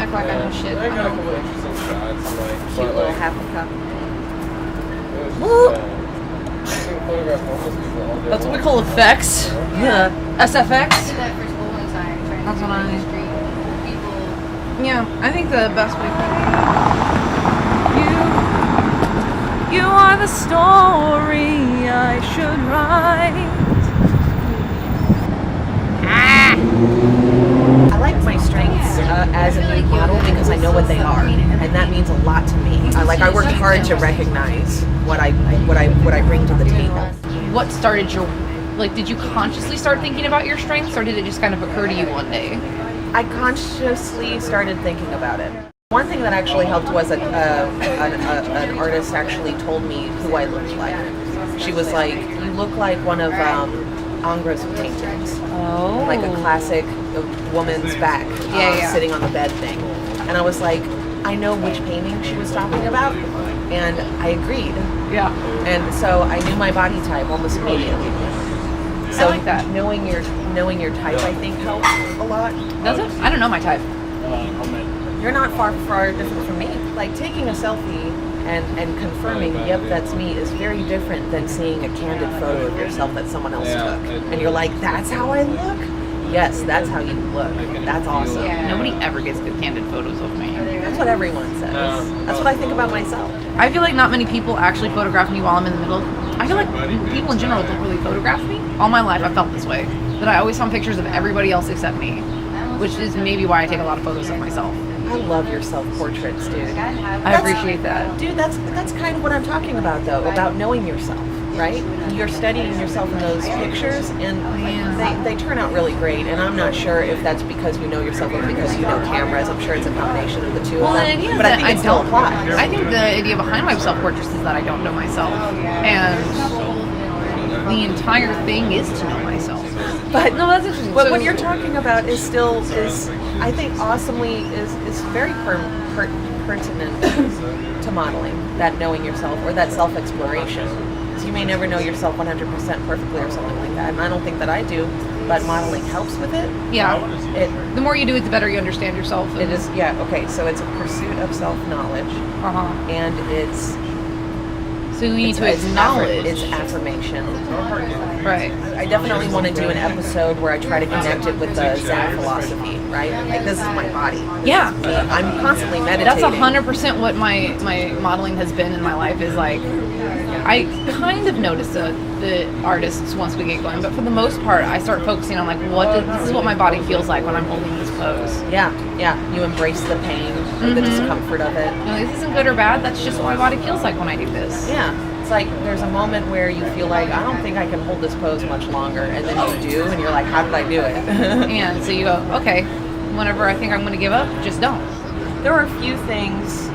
act like I know shit. I got a couple interesting shots, like, Cute little happy cup. That's what we call effects. Yeah. SFX. I did that for school one time, trying to That's do what it in I- the street. People. Yeah, I think the best way. You are the story I should write. I like my strengths as a new model because I know what they are, and that means a lot to me. I worked hard to recognize what I bring to the table. What started your, like, did you consciously start thinking about your strengths, or did it just kind of occur to you one day? I consciously started thinking about it. One thing that actually helped was an artist actually told me who I looked like. She was like, "You look like one of Ingres paintings, Oh. like a classic woman's back, Yeah. sitting on the bed thing." And I was like, I know which painting she was talking about, and I agreed. Yeah. And so I knew my body type almost immediately. So I like that. knowing your type, I think, helps a lot. Does it? I don't know my type. You're not far different from me. Like taking a selfie and confirming, yep, that's me, is very different than seeing a candid photo of yourself that someone else took. And you're like, that's how I look? Yes, that's how you look. That's awesome. Nobody ever gets good candid photos of me. That's what everyone says. That's what I think about myself. I feel like not many people actually photograph me while I'm in the middle. I feel like people in general don't really photograph me. All my life I've felt this way. That I always found pictures of everybody else except me. Which is maybe why I take a lot of photos of myself. I love your self-portraits, dude. I appreciate that. Dude, that's kind of what I'm talking about, though, about knowing yourself, right? You're studying yourself in those pictures, and they turn out really great. And I'm not sure if that's because you know yourself or because you know cameras. I'm sure it's a combination of the two Well, of the them. idea But I that think it still applies. I think the idea behind my self-portraits is that I don't know myself. And the entire thing is to know myself. But no, that's interesting. But So- what you're talking about is I think awesomely is very pertinent to modeling, that knowing yourself or that self-exploration. So you may never know yourself 100% perfectly or something like that, and I don't think that I do, but modeling helps with it. Yeah. The more you do it, the better you understand yourself. It is, yeah, okay, so it's a pursuit of self-knowledge, and it's... So you need to acknowledge. It's affirmation. Right. I definitely want to do an episode where I try to connect it with the Zen philosophy, right? Like, this is my body. Yeah. I'm constantly meditating. That's 100% what my modeling has been in my life, is like, I kind of notice the artists once we get going, but for the most part, I start focusing on like, this is what my body feels like when I'm holding this pose. Yeah. You embrace the pain, or the discomfort of it. You know, this isn't good or bad, that's just what my body feels like when I do this. Yeah. It's like there's a moment where you feel like, I don't think I can hold this pose much longer, and then you do, and you're like, how did I do it? And so you go, okay, whenever I think I'm going to give up, just don't. There are a few things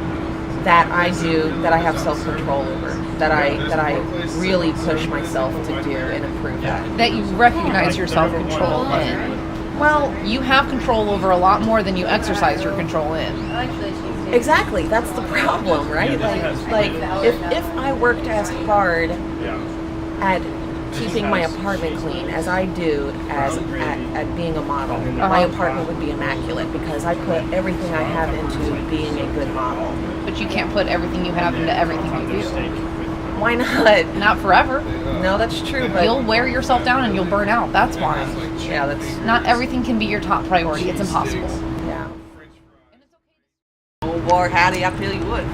that I do that I have self-control over, that I really push myself to do and improve at. That you recognize your self-control in. Well, you have control over a lot more than you exercise your control in. Exactly, that's the problem, right? Like if I worked as hard at keeping my apartment clean as I do at being a model, my apartment would be immaculate because I put everything I have into being a good model. But you can't put everything you have into everything you do. Why not? Not forever. No, that's true, but... You'll wear yourself down and you'll burn out. That's why. Yeah, that's... Not everything can be your top priority. It's impossible. Yeah. Oh, boy, howdy, I feel you would.